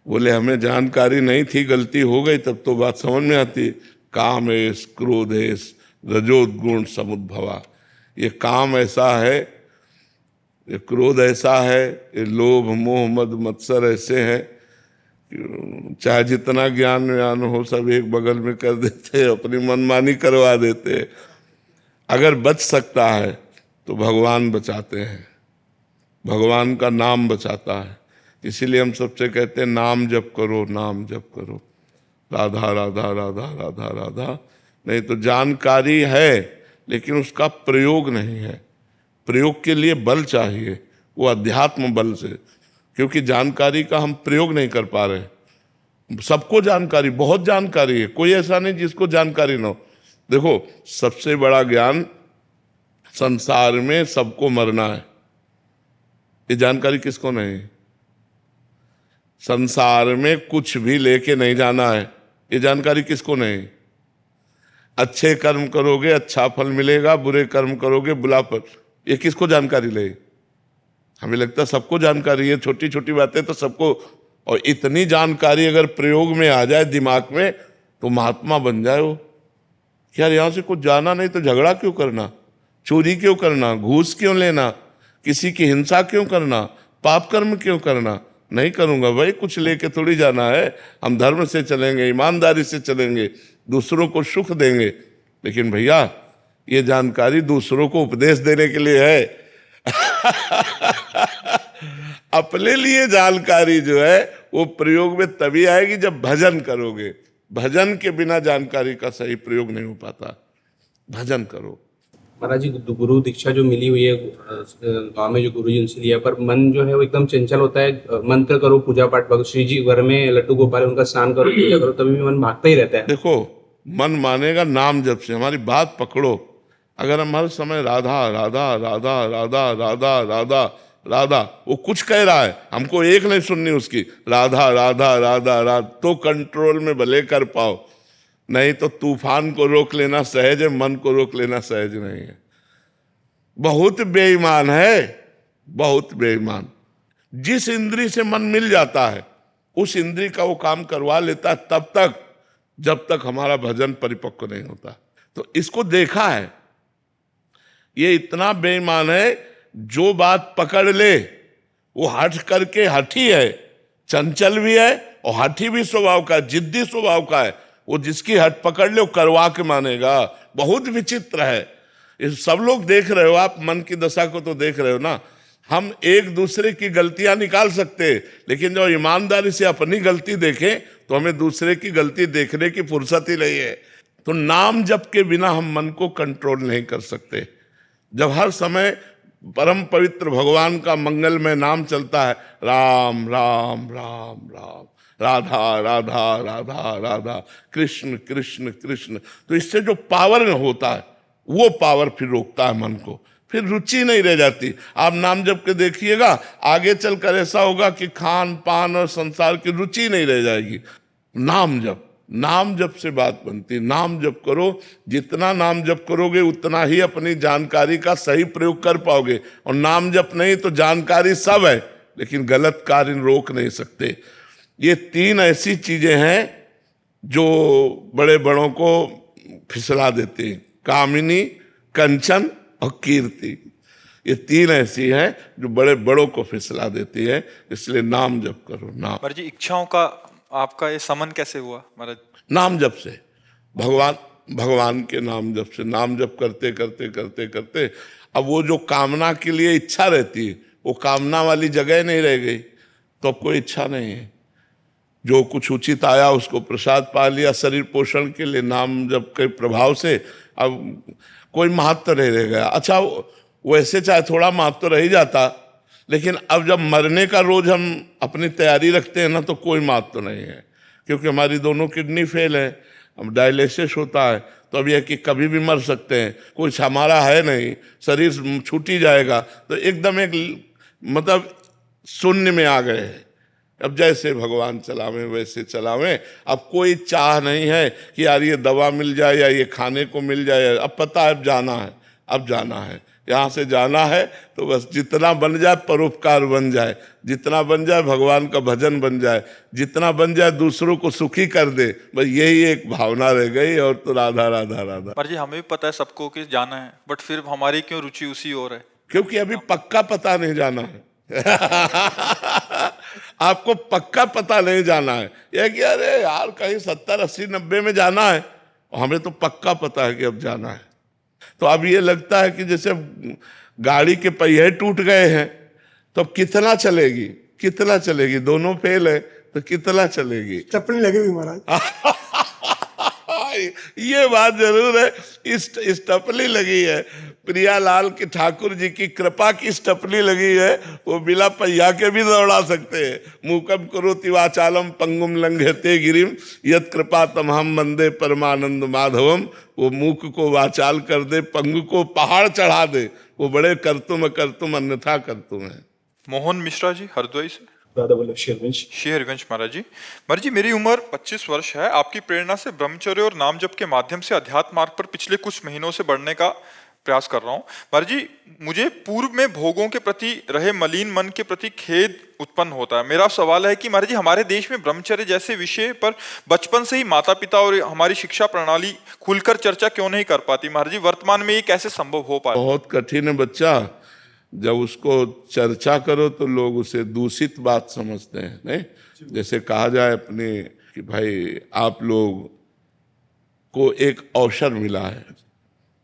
बोले हमें जानकारी नहीं थी, गलती हो गई, तब तो बात समझ में आती। कामेश क्रोधेश रजोगुण समुद्भवा, ये काम ऐसा है, ये क्रोध ऐसा है, ये लोभ मोह मद मत्सर ऐसे हैं, चाहे जितना ज्ञान व्यान हो सब एक बगल में कर देते हैं, अपनी मनमानी करवा देते हैं। अगर बच सकता है तो भगवान बचाते हैं, भगवान का नाम बचाता है। इसीलिए हम सबसे कहते हैं नाम जप करो, नाम जप करो, राधा राधा राधा राधा राधा। नहीं तो जानकारी है लेकिन उसका प्रयोग नहीं है। प्रयोग के लिए बल चाहिए, वो अध्यात्म बल से, क्योंकि जानकारी का हम प्रयोग नहीं कर पा रहे। सबको जानकारी, बहुत जानकारी है, कोई ऐसा नहीं जिसको जानकारी ना हो। देखो सबसे बड़ा ज्ञान संसार में सबको मरना है, ये जानकारी किसको नहीं। संसार में कुछ भी लेके नहीं जाना है, ये जानकारी किसको नहीं। अच्छे कर्म करोगे अच्छा फल मिलेगा, बुरे कर्म करोगे बुरा फल, ये किसको जानकारी ले। हमें लगता है सबको जानकारी है, छोटी छोटी बातें तो सबको। और इतनी जानकारी अगर प्रयोग में आ जाए दिमाग में तो महात्मा बन जाए वो। यार यहाँ से कुछ जाना नहीं तो झगड़ा क्यों करना, चोरी क्यों करना, घूस क्यों लेना, किसी की हिंसा क्यों करना, पाप कर्म क्यों करना। नहीं करूंगा भाई, कुछ लेके थोड़ी जाना है। हम धर्म से चलेंगे, ईमानदारी से चलेंगे, दूसरों को सुख देंगे। लेकिन भैया ये जानकारी दूसरों को उपदेश देने के लिए है। अपने लिए जानकारी जो है वो प्रयोग में तभी आएगी जब भजन करोगे। भजन के बिना जानकारी का सही प्रयोग नहीं हो पाता। भजन करो। महाराज जी गुरु दीक्षा जो मिली हुई है गांव में जो गुरु जी उनसे लिया, पर मन जो है वो एकदम चंचल होता है। मंत्र करो, पूजा पाठ करो, श्री जी घर में लड्डू गोपाल उनका स्नान करो, पूजा करो, तभी भी मन भागता ही रहता है। देखो, मन मानेगा नाम जप से। हमारी बात पकड़ो। अगर हम हर समय राधा राधा राधा राधा राधा राधा राधा, वो कुछ कह रहा है, हमको एक नहीं सुननी उसकी, राधा राधा राधा राधा, तो कंट्रोल में भले कर पाओ, नहीं तो तूफान को रोक लेना सहज है, मन को रोक लेना सहज नहीं है। बहुत बेईमान है, बहुत बेईमान। जिस इंद्री से मन मिल जाता है उस इंद्री का वो काम करवा लेता है, तब तक जब तक हमारा भजन परिपक्व नहीं होता। तो इसको देखा है, ये इतना बेईमान है, जो बात पकड़ ले वो हठ करके हठी है, चंचल भी है और हठी भी स्वभाव का, जिद्दी स्वभाव का है। वो जिसकी हट पकड़ ले वो करवा के मानेगा। बहुत विचित्र है। इस सब लोग देख रहे हो, आप मन की दशा को तो देख रहे हो ना। हम एक दूसरे की गलतियां निकाल सकते हैं, लेकिन जब ईमानदारी से अपनी गलती देखें तो हमें दूसरे की गलती देखने की फुर्सत ही नहीं है। तो नाम जप के बिना हम मन को कंट्रोल नहीं कर सकते। जब हर समय परम पवित्र भगवान का मंगलमय नाम चलता है, राम राम राम राम, राधा राधा राधा राधा, कृष्ण कृष्ण कृष्ण, तो इससे जो पावर होता है वो पावर फिर रोकता है मन को, फिर रुचि नहीं रह जाती। आप नाम जप के देखिएगा, आगे चलकर ऐसा होगा कि खान पान और संसार की रुचि नहीं रह जाएगी। नाम जप से बात बनती। नाम जप करो, जितना नाम जप करोगे उतना ही अपनी जानकारी का सही प्रयोग कर पाओगे। और नाम जप नहीं तो जानकारी सब है, लेकिन गलत कार्य रोक नहीं सकते। ये तीन ऐसी चीजें हैं जो बड़े बड़ों को फिसला देती हैं, कामिनी, कंचन और कीर्ति। ये तीन ऐसी हैं जो बड़े बड़ों को फिसला देती है। इसलिए नाम जप करो। महाराज जी, इच्छाओं का आपका ये समन कैसे हुआ महाराज? नाम जप से, भगवान के नाम जप से। नाम जप करते करते करते करते अब वो जो कामना के लिए इच्छा रहती है, वो कामना वाली जगह नहीं रह गई, तो अब कोई इच्छा नहीं है। जो कुछ उचित आया उसको प्रसाद पा लिया शरीर पोषण के लिए, नाम जप के प्रभाव से अब कोई महत्व नहीं रह गया। अच्छा, वैसे चाहे थोड़ा महत्व रह ही जाता, लेकिन अब जब मरने का रोज हम अपनी तैयारी रखते हैं ना, तो कोई महत्व नहीं है, क्योंकि हमारी दोनों किडनी फेल है, अब डायलिसिस होता है। तो अब यह कि कभी भी मर सकते हैं, कुछ हमारा है नहीं, शरीर छूट ही जाएगा। तो एकदम एक मतलब शून्य में आ गए हैं। अब जैसे भगवान चलावें वैसे चलावें। अब कोई चाह नहीं है कि यार ये दवा मिल जाए या ये खाने को मिल जाए। अब पता है, अब जाना है, अब जाना है, यहाँ से जाना है। तो बस जितना बन जाए परोपकार बन जाए, जितना बन जाए भगवान का भजन बन जाए, जितना बन जाए दूसरों को सुखी कर दे, बस यही एक भावना रह गई। और तो राधा राधा राधा। पर जी, हमें भी पता है सबको कि जाना है, बट फिर हमारी क्यों रुचि उसी ओर है? क्योंकि अभी पक्का पता नहीं जाना है। आपको पक्का पता नहीं जाना है, यह कि अरे यार कहीं 70 80 90 में जाना है, हमें तो पक्का पता है कि अब जाना है। तो अब ये लगता है कि जैसे गाड़ी के पहिए टूट गए हैं, तो अब कितना चलेगी, कितना चलेगी, दोनों फेल है तो कितना चलेगी। चप्पल लगी हुई महाराज। ये बात जरूर है, इस टपली लगी है। प्रियालाल की ठाकुर जी की कृपा की स्टपली लगी है, वो बिना पहिया के भी दौड़ा सकते हैं। मूकम करोति वाचालम पंगुम लंघयते गिरिम यत कृपा तमहम वंदे परमानंद माधवम। वो मूक को वाचाल कर दे, पंगु को पहाड़ चढ़ा दे, वो बड़े कर्तुम अन्यथा कर्तुम है। मोहन मिश्रा जी, हरदोई से। राधा वल्लभ शेरवंश। शेरवंश महाराज जी। महाराज जी, मेरी उम्र 25 वर्ष है। आपकी प्रेरणा से ब्रह्मचर्य और नाम जप के माध्यम से अध्यात्म मार्ग पर पिछले कुछ महीनों से बढ़ने का प्रयास कर रहा हूँ। महाराज जी, मुझे पूर्व में भोगों के प्रति रहे मलिन मन के प्रति खेद उत्पन्न होता है। मेरा सवाल है कि महाराज जी, हमारे देश में ब्रह्मचर्य जैसे विषय पर बचपन से ही माता पिता और हमारी शिक्षा प्रणाली खुलकर चर्चा क्यों नहीं कर पाती? महाराज जी, वर्तमान में ये कैसे संभव हो पाए? बहुत कठिन है बच्चा। जब उसको चर्चा करो तो लोग उसे दूषित बात समझते हैं। नहीं, जैसे कहा जाए अपने कि भाई आप लोग को एक अवसर मिला है।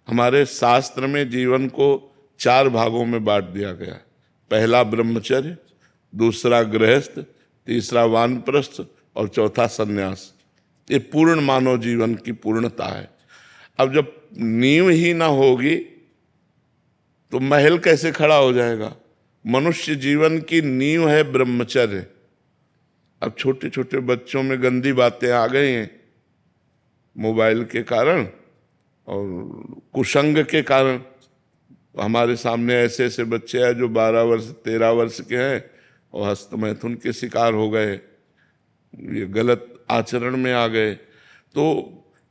हमारे शास्त्र में जीवन को 4 भागों में बांट दिया गया। पहला ब्रह्मचर्य, दूसरा गृहस्थ, तीसरा वानप्रस्थ और चौथा सन्यास। ये पूर्ण मानव जीवन की पूर्णता है। अब जब नींव ही ना होगी तो महल कैसे खड़ा हो जाएगा? मनुष्य जीवन की नींव है ब्रह्मचर्य। अब छोटे छोटे बच्चों में गंदी बातें आ गई हैं मोबाइल के कारण और कुसंग के कारण। हमारे सामने ऐसे ऐसे बच्चे हैं जो 12 वर्ष 13 वर्ष के हैं और हस्तमैथुन के शिकार हो गए, ये गलत आचरण में आ गए। तो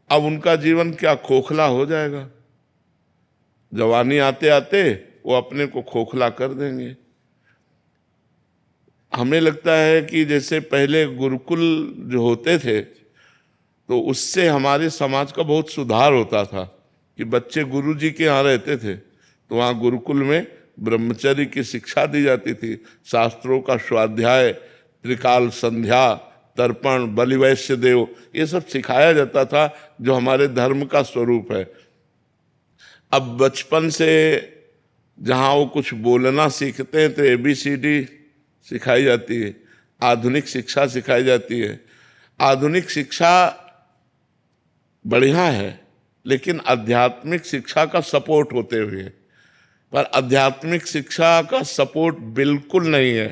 अब उनका जीवन क्या खोखला हो जाएगा? जवानी आते आते वो अपने को खोखला कर देंगे। हमें लगता है कि जैसे पहले गुरुकुल जो होते थे तो उससे हमारे समाज का बहुत सुधार होता था कि बच्चे गुरु जी के यहाँ रहते थे तो वहाँ गुरुकुल में ब्रह्मचर्य की शिक्षा दी जाती थी, शास्त्रों का स्वाध्याय, त्रिकाल संध्या, तर्पण, बलिवैश्य देव, ये सब सिखाया जाता था जो हमारे धर्म का स्वरूप है। अब बचपन से जहाँ वो कुछ बोलना सीखते हैं तो ABCD सिखाई जाती है, आधुनिक शिक्षा सिखाई जाती है। आधुनिक शिक्षा बढ़िया है लेकिन आध्यात्मिक शिक्षा का सपोर्ट होते हुए, पर आध्यात्मिक शिक्षा का सपोर्ट बिल्कुल नहीं है।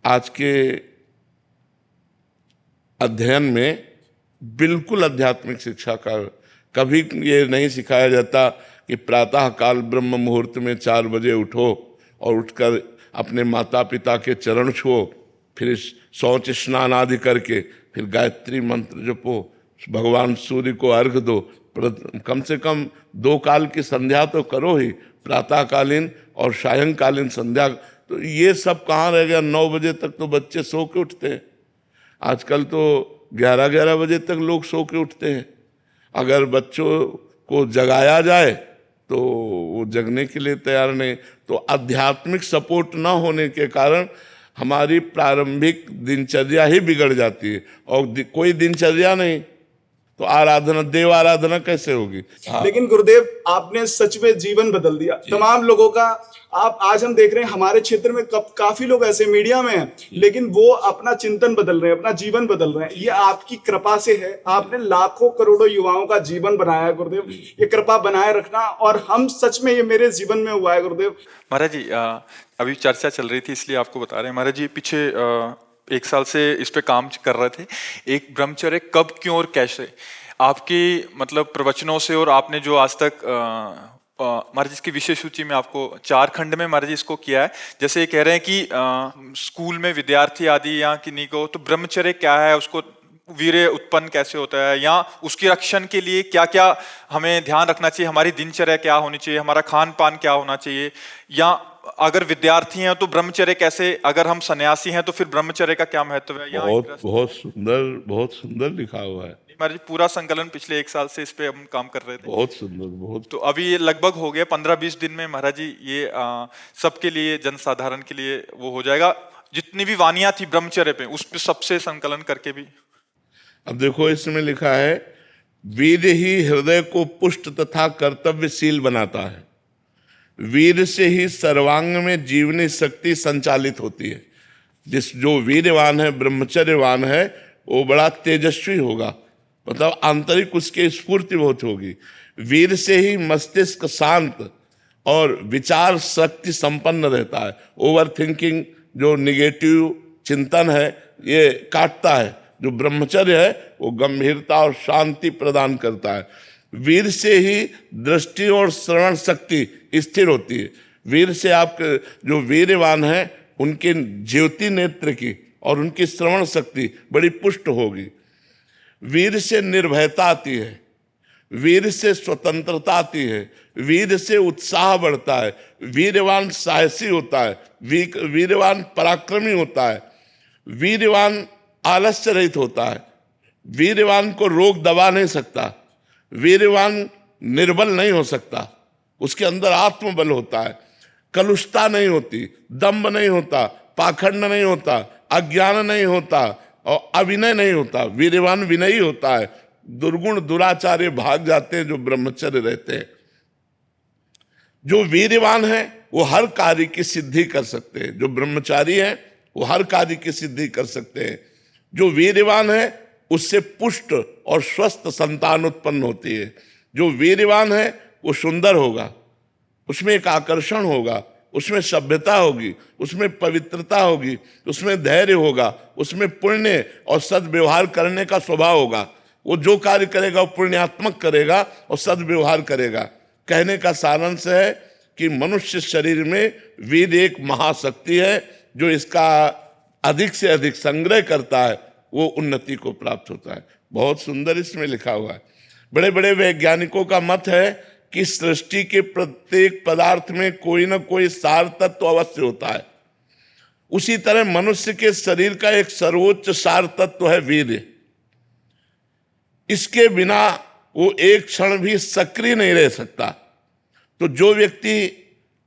आज के अध्ययन में बिल्कुल आध्यात्मिक शिक्षा का कभी ये नहीं सिखाया जाता कि प्रातः काल ब्रह्म मुहूर्त में 4 बजे उठो और उठकर अपने माता पिता के चरण छुओ, फिर शौच स्नान आदि करके फिर गायत्री मंत्र जपो, भगवान सूर्य को अर्घ दो, कम से कम 2 काल की संध्या तो करो ही, प्रातःकालीन और सायंकालीन संध्या। तो ये सब कहाँ रह गया? 9 बजे तक तो बच्चे सो के उठते हैं, आजकल तो 11-11 बजे तक लोग सो के उठते हैं। अगर बच्चों को जगाया जाए तो वो जगने के लिए तैयार नहीं। तो आध्यात्मिक सपोर्ट ना होने के कारण हमारी प्रारंभिक दिनचर्या ही बिगड़ जाती है और कोई दिनचर्या नहीं तो आराधना, देव आराधना कैसे होगी? लेकिन गुरुदेव आपने सच में जीवन बदल दिया तमाम लोगों का। आप आज हम देख रहे हैं हमारे क्षेत्र में काफी लोग ऐसे मीडिया में हैं लेकिन वो अपना चिंतन बदल रहे हैं, अपना जीवन बदल रहे हैं। ये आपकी कृपा से है। आपने लाखों करोड़ों युवाओं का जीवन बनाया है गुरुदेव, ये कृपा बनाए रखना। और हम सच में, ये मेरे जीवन में हुआ है गुरुदेव। महाराज जी अभी चर्चा चल रही थी इसलिए आपको बता रहे हैं। महाराज जी पीछे 1 साल से इस पे काम कर रहे थे, एक ब्रह्मचर्य कब, क्यों और कैसे, आपकी मतलब प्रवचनों से और आपने जो आज तक महाराज इसकी विशेष सूची में आपको 4 खंड में महाराज इसको किया है। जैसे ये कह रहे हैं कि स्कूल में विद्यार्थी आदि या किन्हीं को तो ब्रह्मचर्य क्या है, उसको वीर्य उत्पन्न कैसे होता है, या उसकी रक्षण के लिए क्या क्या हमें ध्यान रखना चाहिए, हमारी दिनचर्या क्या होनी चाहिए, हमारा खान पान क्या होना चाहिए, या अगर विद्यार्थी हैं तो ब्रह्मचर्य कैसे, अगर हम सन्यासी हैं तो फिर ब्रह्मचर्य का क्या महत्व है। बहुत सुंदर लिखा हुआ है महाराज जी। पूरा संकलन पिछले 1 साल से इस पे हम काम कर रहे थे। बहुत सुंदर, बहुत। तो अभी ये लगभग हो गया 15-20 दिन में महाराज जी, ये सबके लिए, जनसाधारण के लिए वो हो जाएगा। जितनी भी वानियां थी ब्रह्मचर्य पे उस पे सबसे संकलन करके भी। अब देखो इसमें लिखा है, वीर ही हृदय को पुष्ट तथा कर्तव्यशील बनाता है। वीर से ही सर्वांग में जीवनी शक्ति संचालित होती है। जो वीरवान है, ब्रह्मचर्यवान है, वो बड़ा तेजस्वी होगा, मतलब आंतरिक उसके स्फूर्ति बहुत होगी। वीर से ही मस्तिष्क शांत और विचार शक्ति संपन्न रहता है। ओवर थिंकिंग, जो निगेटिव चिंतन है, ये काटता है। जो ब्रह्मचर्य है वो गंभीरता और शांति प्रदान करता है। वीर से ही दृष्टि और श्रवण शक्ति स्थिर होती है। वीर से आपके जो वीरवान है उनके ज्योति नेत्र की और उनकी श्रवण शक्ति बड़ी पुष्ट होगी। वीर से निर्भयता आती है, वीर से स्वतंत्रता आती है, वीर से उत्साह बढ़ता है। वीरवान साहसी होता है, वीरवान पराक्रमी होता है, वीरवान आलस्य रहित होता है। वीरवान को रोग दबा नहीं सकता, वीरवान निर्बल नहीं हो सकता, उसके अंदर आत्मबल होता है। कलुषता नहीं होती, दंभ नहीं होता, पाखंड नहीं होता, अज्ञान नहीं होता और अविनय नहीं होता। वीरवान विनयी होता है। दुर्गुण दुराचार्य भाग जाते हैं जो ब्रह्मचर्य रहते हैं। जो वीरवान है वो हर कार्य की सिद्धि कर सकते हैं। जो ब्रह्मचारी है वो हर कार्य की सिद्धि कर सकते हैं। जो वीरवान है उससे पुष्ट और स्वस्थ संतान उत्पन्न होती है। जो वीरवान है वो सुंदर होगा, उसमें एक आकर्षण होगा, उसमें सभ्यता होगी, उसमें पवित्रता होगी, उसमें धैर्य होगा, उसमें पुण्य और सद्व्यवहार करने का स्वभाव होगा। वो जो कार्य करेगा वो पुण्यात्मक करेगा और सद्व्यवहार करेगा। कहने का सारांश है कि मनुष्य शरीर में वेद एक महाशक्ति है, जो इसका अधिक से अधिक संग्रह करता है वो उन्नति को प्राप्त होता है। बहुत सुंदर इसमें लिखा हुआ है। बड़े बड़े वैज्ञानिकों का मत है कि सृष्टि के प्रत्येक पदार्थ में कोई ना कोई सार तत्व अवश्य होता है। उसी तरह मनुष्य के शरीर का एक सर्वोच्च सार तत्व है वीर्य। इसके बिना वो एक क्षण भी सक्रिय नहीं रह सकता। तो जो व्यक्ति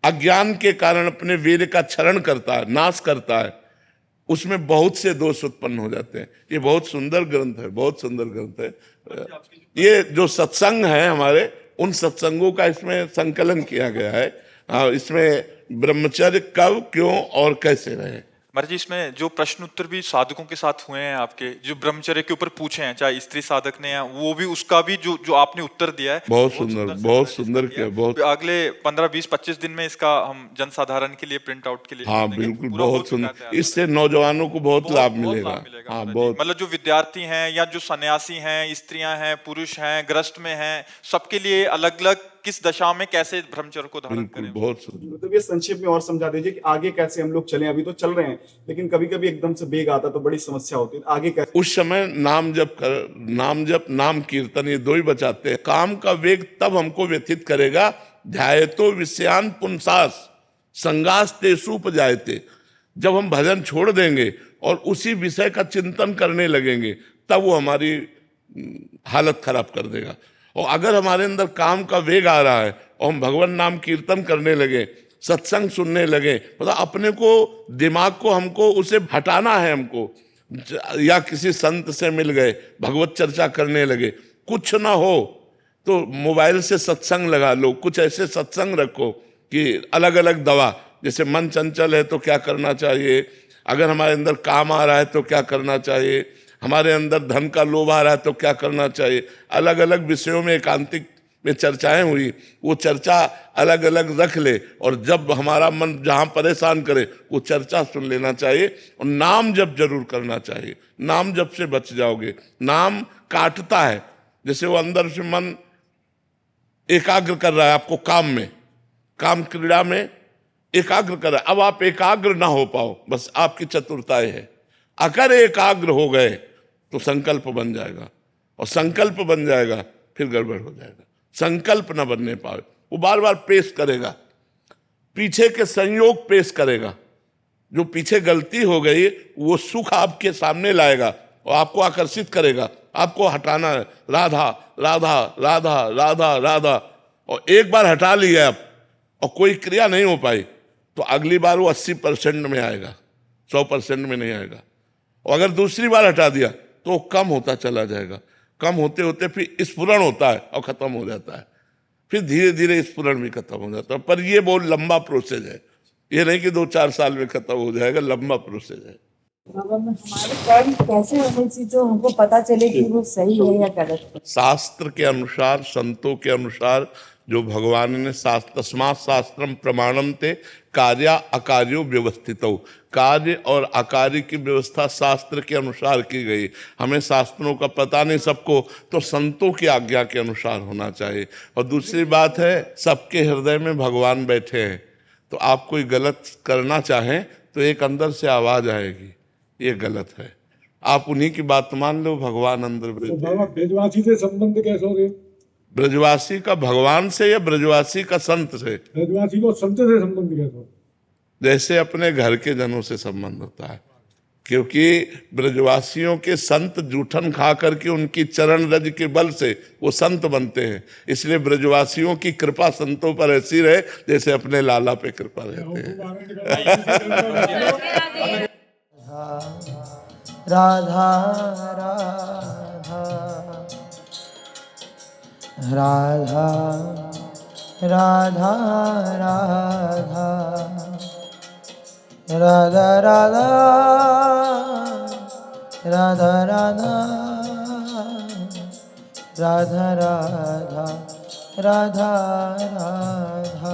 अज्ञान के कारण अपने वीर्य का क्षरण करता है, नाश करता है, उसमें बहुत से दोष उत्पन्न हो जाते हैं। ये बहुत सुंदर ग्रंथ है, बहुत सुंदर ग्रंथ है। ये जो सत्संग है हमारे, उन सत्संगों का इसमें संकलन किया गया है। इसमें ब्रह्मचर्य कब, क्यों और कैसे रहे। महाराज जी, इसमें जो प्रश्न उत्तर भी साधकों के साथ हुए हैं आपके, जो ब्रह्मचर्य के ऊपर पूछे हैं, चाहे स्त्री साधक ने हैं, वो भी उसका भी जो आपने उत्तर दिया है बहुत सुंदर, बहुत सुंदर किया। बहुत अगले 15, 20, 25 दिन में इसका हम जनसाधारण के लिए प्रिंट आउट के लिए, हाँ बिल्कुल, बहुत सुंदर। इससे नौजवानों को बहुत लाभ मिलेगा। हाँ बहुत, मतलब जो विद्यार्थी हैं या जो सन्यासी हैं, स्त्रियां हैं, पुरुष हैं, ग्रस्त में हैं, सबके लिए अलग अलग किस दशा में कैसे ब्रह्मचर्य को धारण करें। बहुत सुंदर। मतलब ये संक्षेप में और समझा दीजिए कि आगे कैसे हम लोग चलें। अभी तो चल रहे हैं, लेकिन कभी कभी एकदम से वेग आता तो बड़ी समस्या होती है। आगे कैसे? उस समय नाम जप नाम कीर्तन, ये दो ही बचाते हैं। काम का वेग तब हमको व्यथित करेगा, ध्यायतो विषयान पुंसास संगास तेषु उपजायते। जब हम भजन छोड़ देंगे और उसी विषय का चिंतन करने लगेंगे, तब वो हमारी हालत खराब कर देगा। और अगर हमारे अंदर काम का वेग आ रहा है और हम भगवान नाम कीर्तन करने लगे, सत्संग सुनने लगे, मतलब अपने को, दिमाग को हमको उसे हटाना है हमको, या किसी संत से मिल गए, भगवत चर्चा करने लगे, कुछ ना हो तो मोबाइल से सत्संग लगा लो। कुछ ऐसे सत्संग रखो कि अलग अलग दवा, जैसे मन चंचल है तो क्या करना चाहिए, अगर हमारे अंदर काम आ रहा है तो क्या करना चाहिए, हमारे अंदर धन का लोभ आ रहा है तो क्या करना चाहिए। अलग अलग विषयों में एकांतिक में चर्चाएं हुई, वो चर्चा अलग अलग रख ले, और जब हमारा मन जहाँ परेशान करे वो चर्चा सुन लेना चाहिए। और नाम जप जरूर करना चाहिए। नाम जप से बच जाओगे। नाम काटता है, जैसे वो अंदर से मन एकाग्र कर रहा है आपको काम में, काम क्रीड़ा में एकाग्र कर रहा है। अब आप एकाग्र ना हो पाओ, बस आपकी चतुरता है। अगर एकाग्र हो गए तो संकल्प बन जाएगा, और संकल्प बन जाएगा फिर गड़बड़ हो जाएगा। संकल्प ना बनने पाए, वो बार बार पेश करेगा, पीछे के संयोग पेश करेगा। जो पीछे गलती हो गई वो सुख आपके सामने लाएगा और आपको आकर्षित करेगा। आपको हटाना है, राधा राधा राधा राधा राधा, और एक बार हटा लिया आप और कोई क्रिया नहीं हो पाई, तो अगली बार वो 80% में आएगा, 100% में नहीं आएगा। और अगर दूसरी बार हटा दिया तो कम होता चला जाएगा। कम होते होते फिर स्फुरण होता है और खत्म हो जाता है। फिर धीरे धीरे स्फुरण भी खत्म हो जाता है। पर ये बहुत लंबा प्रोसेस है, ये नहीं कि 2-4 साल में खत्म हो जाएगा, लंबा प्रोसेस है। हमारे कर्म कैसे होने चाहिए जो हमको पता चले कि वो सही है या गलत है। शास्त्र के अनुसार, संतों के अनुसार, जो भगवान ने तस्मात् शास्त्रम प्रमाणम ते कार्या अकार्यो व्यवस्थितौ, कार्य और अकार्य की व्यवस्था शास्त्र के अनुसार की गई। हमें शास्त्रों का पता नहीं सबको, तो संतों की आज्ञा के अनुसार होना चाहिए। और दूसरी बात है, सबके हृदय में भगवान बैठे हैं, तो आप कोई गलत करना चाहें तो एक अंदर से आवाज आएगी, ये गलत है, आप उन्हीं की बात मान लो, भगवान अंदर बैठे। ब्रजवासी से संबंध कैसे हो गए? ब्रजवासी का भगवान से या ब्रजवासी का संत से? ब्रजवासी को संत से संबंध कैसे हो? जैसे अपने घर के जनों से संबंध होता है, क्योंकि ब्रजवासियों के संत जूठन खा करके उनकी चरण रज के बल से वो संत बनते हैं। इसलिए ब्रजवासियों की कृपा संतों पर ऐसी रहे जैसे अपने लाला पे कृपा रहते हैं। राधा राधा राधा राधा राधा राधा राधा राधा राधा राधा राधा राधा राधा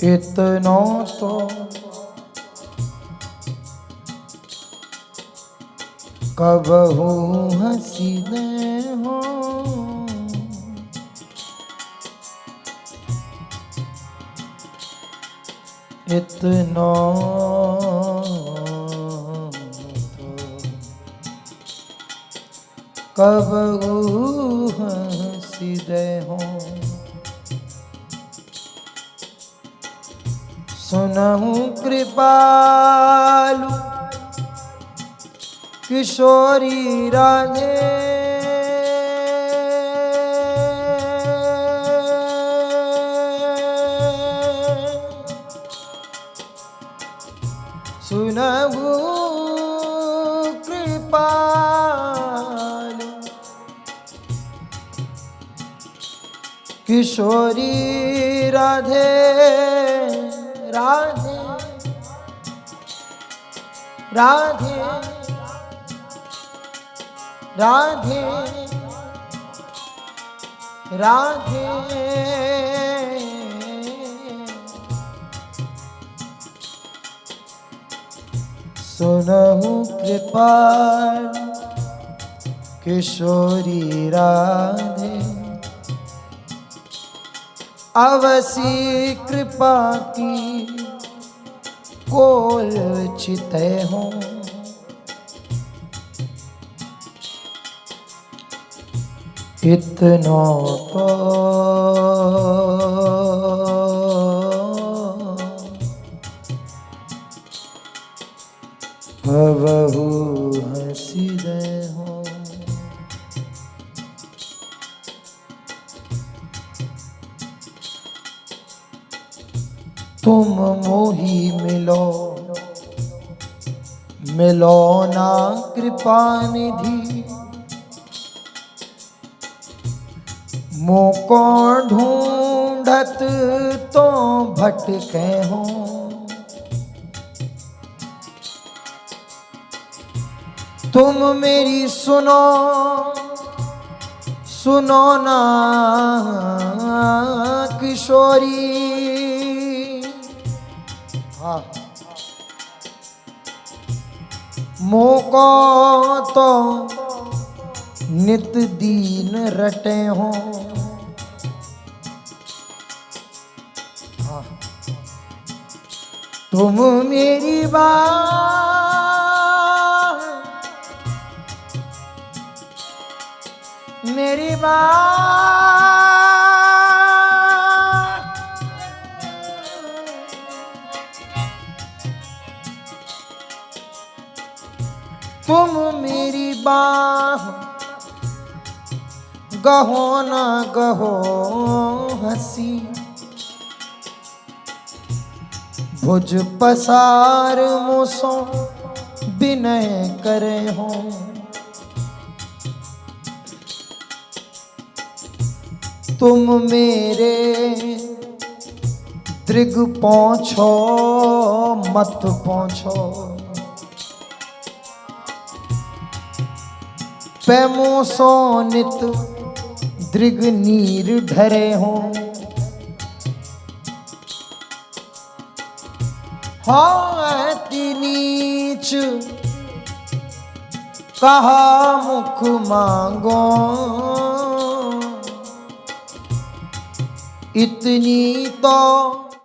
इतनो तो कबहू हसीने हो, इतना कबहू हसीने हो। सुनहु कृपालु किशोरी राधे, सुनहु कृपालु किशोरी राधे, राधे राधे राधे राधे। सुनहु कृपाल किशोरी राधे, अवसी कृपा की कोल चिते हो। इतना तो कबहू हसीने हो। तुम मोही मिलो, मिलो ना कृपा निधि, मोको ढूंढत तो भटके हो। तुम मेरी सुनो, सुनो ना किशोरी, हाँ मोको तो नित दीन रटे हो। हाँ तुम मेरी बात, मेरी बात, तुम मेरी बात गहो ना गहो हसी, भुज पसार मुसो विनय करे हो। तुम मेरे दृग पहुँचो मत पहुँचो, पैमो सो नित दृग नीर ढरे हो। हाँ नीच कहा मुख मांगो, इतनी तो